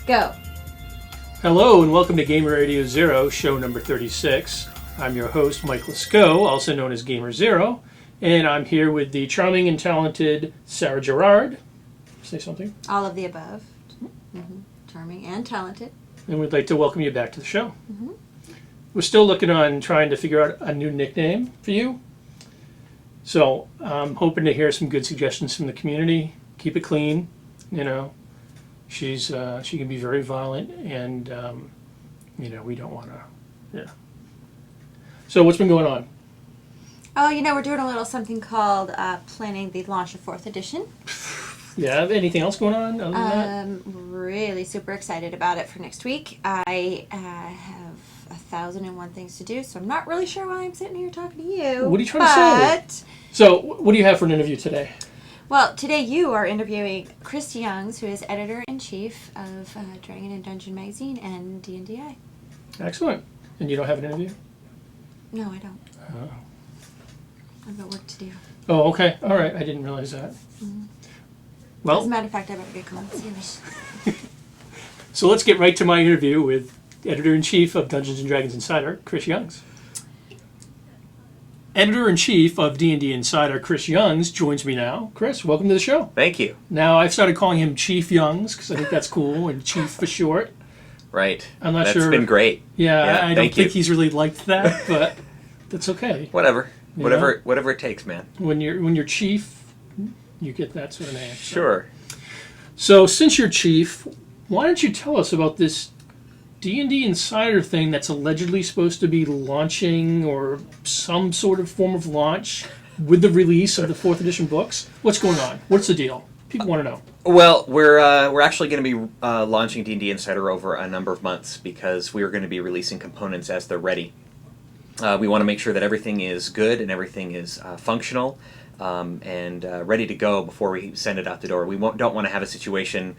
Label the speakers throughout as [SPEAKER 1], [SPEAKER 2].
[SPEAKER 1] Go.
[SPEAKER 2] Hello and welcome to Gamer Radio Zero, show number 36. I'm your host, Mike Lasco, also known as Gamer Zero, and I'm here with the charming and talented Sara Girard. Say something.
[SPEAKER 1] All of the above. Mm-hmm. Charming and talented.
[SPEAKER 2] And we'd like to welcome you back to the show.
[SPEAKER 1] Mm-hmm.
[SPEAKER 2] We're still looking on trying to figure out a new nickname for you. So I'm hoping to hear some good suggestions from the community. Keep it clean, you know. She can be very violent, and we don't want to. Yeah. So what's been going on?
[SPEAKER 1] Oh, we're doing a little something called planning the launch of 4th edition.
[SPEAKER 2] Yeah. Anything else going on other than that?
[SPEAKER 1] Really super excited about it for next week. I have 1,001 things to do, so I'm not really sure why I'm sitting here talking to you.
[SPEAKER 2] What are you trying to say? So, what do you have for an interview today?
[SPEAKER 1] Well, today you are interviewing Chris Youngs, who is Editor-in-Chief of Dragon and Dungeon Magazine and D&Di.
[SPEAKER 2] Excellent. And you don't have an interview?
[SPEAKER 1] No, I don't.
[SPEAKER 2] Oh.
[SPEAKER 1] I've got work to do.
[SPEAKER 2] Oh, okay. All right. I didn't realize that.
[SPEAKER 1] Mm-hmm.
[SPEAKER 2] Well,
[SPEAKER 1] as a matter of fact, I better get going. Serious.
[SPEAKER 2] So let's get right to my interview with Editor-in-Chief of Dungeons & Dragons Insider, Chris Youngs. Editor-in-Chief of D&D Insider, Chris Youngs, joins me now. Chris, welcome to the show.
[SPEAKER 3] Thank you.
[SPEAKER 2] Now, I've started calling him Chief Youngs because I think that's cool, and Chief for short.
[SPEAKER 3] Right.
[SPEAKER 2] I'm not sure.
[SPEAKER 3] That's been great.
[SPEAKER 2] Yeah, I don't think he's really liked that, but that's okay.
[SPEAKER 3] Whatever. Whatever it takes, man.
[SPEAKER 2] When you're Chief, you get that sort of name.
[SPEAKER 3] Sure.
[SPEAKER 2] So since you're Chief, why don't you tell us about this D&D Insider thing that's allegedly supposed to be launching, or some sort of form of launch with the release of the 4th edition books? What's going on? What's the deal? People want to know.
[SPEAKER 3] Well, we're actually going to be launching D&D Insider over a number of months because we are going to be releasing components as they're ready. We want to make sure that everything is good and everything is functional and ready to go before we send it out the door. We don't want to have a situation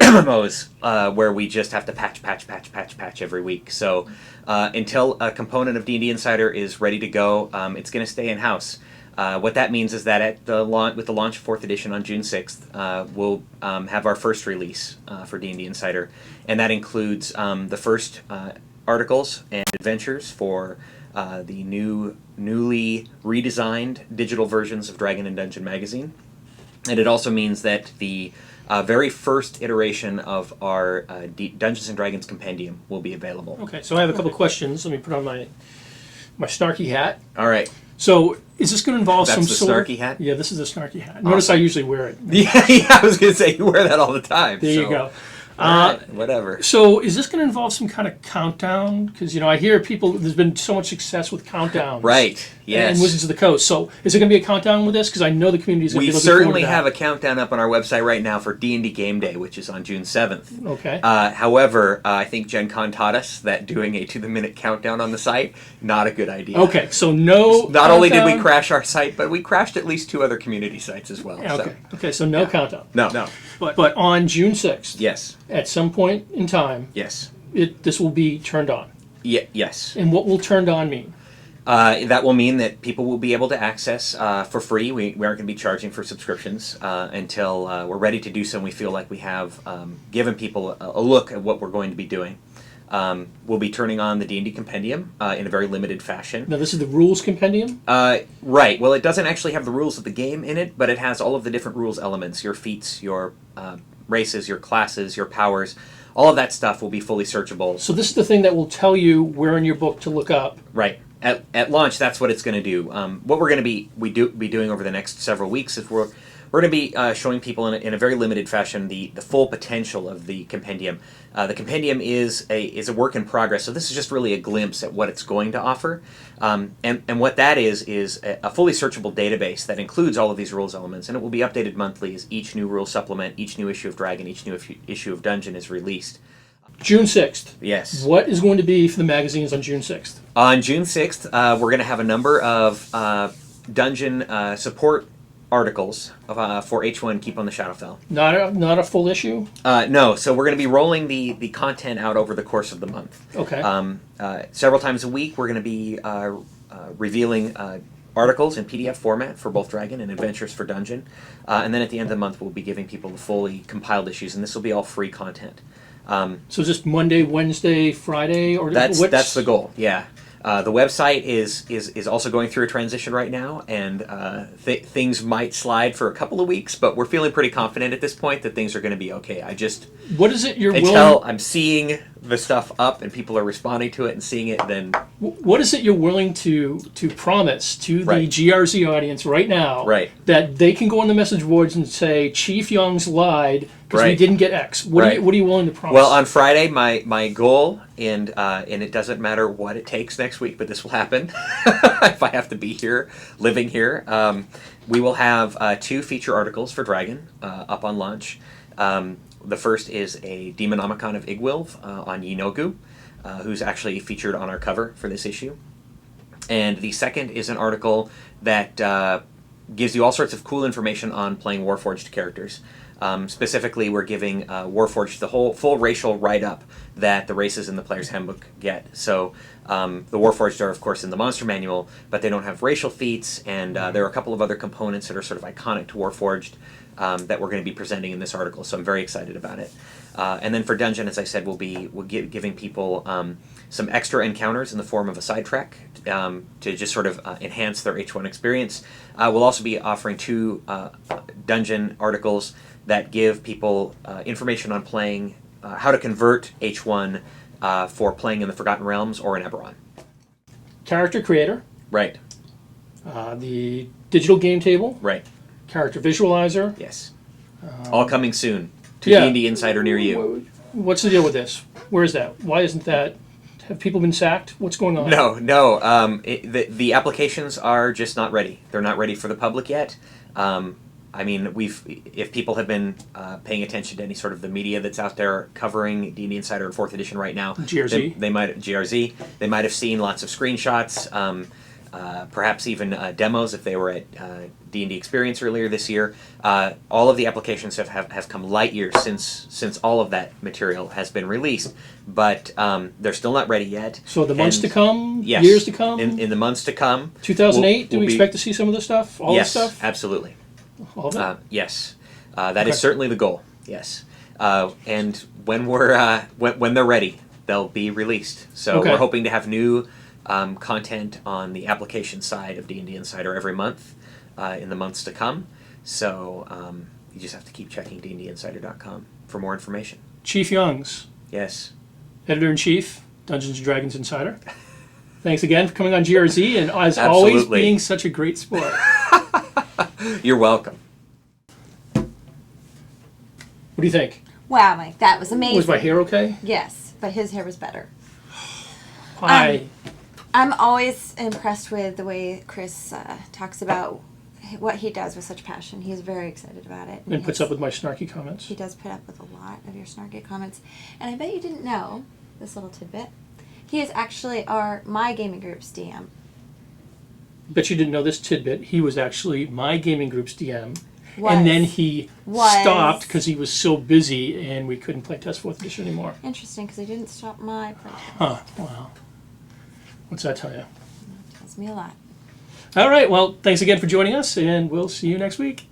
[SPEAKER 3] MMOs where we just have to patch every week. So until a component of D&D Insider is ready to go, it's going to stay in-house. What that means is that with the launch of 4th edition on June 6th, we'll have our first release for D&D Insider, and that includes the first articles and adventures for the newly redesigned digital versions of Dragon and Dungeon Magazine. And it also means that the very first iteration of our Dungeons and Dragons compendium will be available.
[SPEAKER 2] Okay, so I have a couple questions. Let me put on my snarky hat.
[SPEAKER 3] All right.
[SPEAKER 2] So, is this going to involve some sort of...
[SPEAKER 3] That's the snarky hat?
[SPEAKER 2] Yeah, this is the snarky hat. Notice I usually wear it.
[SPEAKER 3] Yeah, I was going to say, you wear that all the time.
[SPEAKER 2] There you go.
[SPEAKER 3] Whatever.
[SPEAKER 2] So, is this going to involve some kind of countdown? Because, I hear there's been so much success with countdowns.
[SPEAKER 3] Right, yes.
[SPEAKER 2] And Wizards of the Coast. So, is there going to be a countdown with this? Because I know the community is going to be
[SPEAKER 3] looking
[SPEAKER 2] forward to that.
[SPEAKER 3] We certainly have a countdown up on our website right now for D&D Game Day, which is on June 7th.
[SPEAKER 2] Okay.
[SPEAKER 3] However, I think Gen Con taught us that doing a to-the-minute countdown on the site, not a good idea.
[SPEAKER 2] Okay, so no
[SPEAKER 3] Not only did we crash our site, but we crashed at least 2 other community sites as well.
[SPEAKER 2] Okay, okay, so no countdown.
[SPEAKER 3] No.
[SPEAKER 2] But on June 6th,
[SPEAKER 3] Yes.
[SPEAKER 2] at some point in time,
[SPEAKER 3] Yes.
[SPEAKER 2] this will be turned on.
[SPEAKER 3] Yes.
[SPEAKER 2] And what will turned on mean?
[SPEAKER 3] That will mean that people will be able to access for free. We aren't going to be charging for subscriptions until we're ready to do so and we feel like we have given people a look at what we're going to be doing. We'll be turning on the D&D Compendium in a very limited fashion.
[SPEAKER 2] Now, this is the Rules Compendium?
[SPEAKER 3] Right. Well, it doesn't actually have the rules of the game in it, but it has all of the different rules elements, your feats, your races, your classes, your powers. All of that stuff will be fully searchable.
[SPEAKER 2] So this is the thing that will tell you where in your book to look up.
[SPEAKER 3] Right. At launch, that's what it's going to do. What we're going to be doing over the next several weeks is we're going to be showing people in a very limited fashion the full potential of the compendium. The compendium is a work in progress, so this is just really a glimpse at what it's going to offer. And what that is a fully searchable database that includes all of these rules elements, and it will be updated monthly as each new rule supplement, each new issue of Dragon, each new issue of Dungeon is released.
[SPEAKER 2] June 6th.
[SPEAKER 3] Yes.
[SPEAKER 2] What is going to be for the magazines on June 6th?
[SPEAKER 3] On June 6th, we're going to have a number of Dungeon support articles for H1 Keep on the Shadowfell.
[SPEAKER 2] Not a full issue?
[SPEAKER 3] No, so we're going to be rolling the content out over the course of the month.
[SPEAKER 2] Okay.
[SPEAKER 3] Several times a week, we're going to be revealing articles in PDF format for both Dragon and Adventures for Dungeon. And then at the end of the month, we'll be giving people the fully compiled issues, and this will be all free content.
[SPEAKER 2] So just Monday, Wednesday, Friday, or
[SPEAKER 3] that's the goal. Yeah. The website is also going through a transition right now, and things might slide for a couple of weeks, but we're feeling pretty confident at this point that things are going to be okay.
[SPEAKER 2] What is it you're
[SPEAKER 3] until I'm seeing the stuff up and people are responding to it and seeing it, then
[SPEAKER 2] what is it you're willing to promise to the GRZ audience right now?
[SPEAKER 3] Right.
[SPEAKER 2] That they can go on the message boards and say Chief Young's lied because we
[SPEAKER 3] Right.
[SPEAKER 2] didn't get X. What are you willing to promise?
[SPEAKER 3] Well, on Friday, my goal, and it doesn't matter what it takes next week, but this will happen if I have to be here, living here. We will have 2 feature articles for Dragon up on launch. The first is a Demonomicon of Igwilv on Yinogu, who's actually featured on our cover for this issue. And the second is an article that gives you all sorts of cool information on playing Warforged characters. Specifically, we're giving Warforged the whole full racial write-up that the races in the Player's Handbook get. So the Warforged are, of course, in the Monster Manual, but they don't have racial feats, and there are a couple of other components that are sort of iconic to Warforged that we're going to be presenting in this article, so I'm very excited about it. And then for Dungeon, as I said, we'll be giving people some extra encounters in the form of a side track to just sort of enhance their H1 experience. We'll also be offering 2 Dungeon articles that give people information on playing, how to convert H1 for playing in the Forgotten Realms or in Eberron.
[SPEAKER 2] Character creator.
[SPEAKER 3] Right.
[SPEAKER 2] The digital game table.
[SPEAKER 3] Right.
[SPEAKER 2] Character visualizer.
[SPEAKER 3] Yes. All coming soon to
[SPEAKER 2] yeah.
[SPEAKER 3] D&D Insider near you.
[SPEAKER 2] What's the deal with this? Where is that? Why isn't that? Have people been sacked? What's going on?
[SPEAKER 3] No. The applications are just not ready. They're not ready for the public yet. I mean, if people have been paying attention to any sort of the media that's out there covering D&D Insider 4th edition right now,
[SPEAKER 2] GRZ.
[SPEAKER 3] They might have seen lots of screenshots, perhaps even demos if they were at D&D Experience earlier this year. All of the applications have come light years since all of that material has been released, but they're still not ready yet.
[SPEAKER 2] So the months to come,
[SPEAKER 3] yes,
[SPEAKER 2] years to come,
[SPEAKER 3] in the months to come.
[SPEAKER 2] 2008. Do we expect to see some of this stuff? All
[SPEAKER 3] yes,
[SPEAKER 2] this stuff?
[SPEAKER 3] Absolutely.
[SPEAKER 2] All of it?
[SPEAKER 3] Yes, that is certainly the goal. Yes, and when when they're ready, they'll be released. So we're hoping to have new content on the application side of D&D Insider every month in the months to come. So you just have to keep checking dndinsider.com for more information.
[SPEAKER 2] Chief Youngs.
[SPEAKER 3] Yes.
[SPEAKER 2] Editor-in-Chief, Dungeons & Dragons Insider. Thanks again for coming on GRZ, and as always, being such a great sport.
[SPEAKER 3] You're welcome.
[SPEAKER 2] What do you think?
[SPEAKER 1] Wow, Mike, that was amazing.
[SPEAKER 2] Was my hair okay?
[SPEAKER 1] Yes, but his hair was better.
[SPEAKER 2] Why?
[SPEAKER 1] I'm always impressed with the way Chris talks about what he does with such passion. He's very excited about it.
[SPEAKER 2] And puts up with my snarky comments.
[SPEAKER 1] He does put up with a lot of your snarky comments. And I bet you didn't know this little tidbit. He is actually my gaming group's DM.
[SPEAKER 2] Bet you didn't know this tidbit. He was actually my gaming group's DM.
[SPEAKER 1] Was.
[SPEAKER 2] And then he stopped because he was so busy and we couldn't play Test 4th Edition anymore.
[SPEAKER 1] Interesting, because he didn't stop my playtest.
[SPEAKER 2] Huh, wow. What's that tell you?
[SPEAKER 1] That tells me a lot.
[SPEAKER 2] All right, well, thanks again for joining us, and we'll see you next week.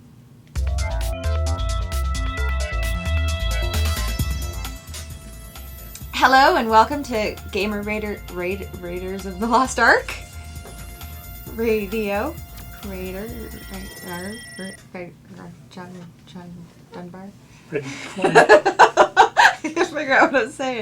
[SPEAKER 1] Hello, and welcome to Gamer Raiders of the Lost Ark Radio. John Dunbar.
[SPEAKER 2] Red
[SPEAKER 1] I can't figure out what I'm saying.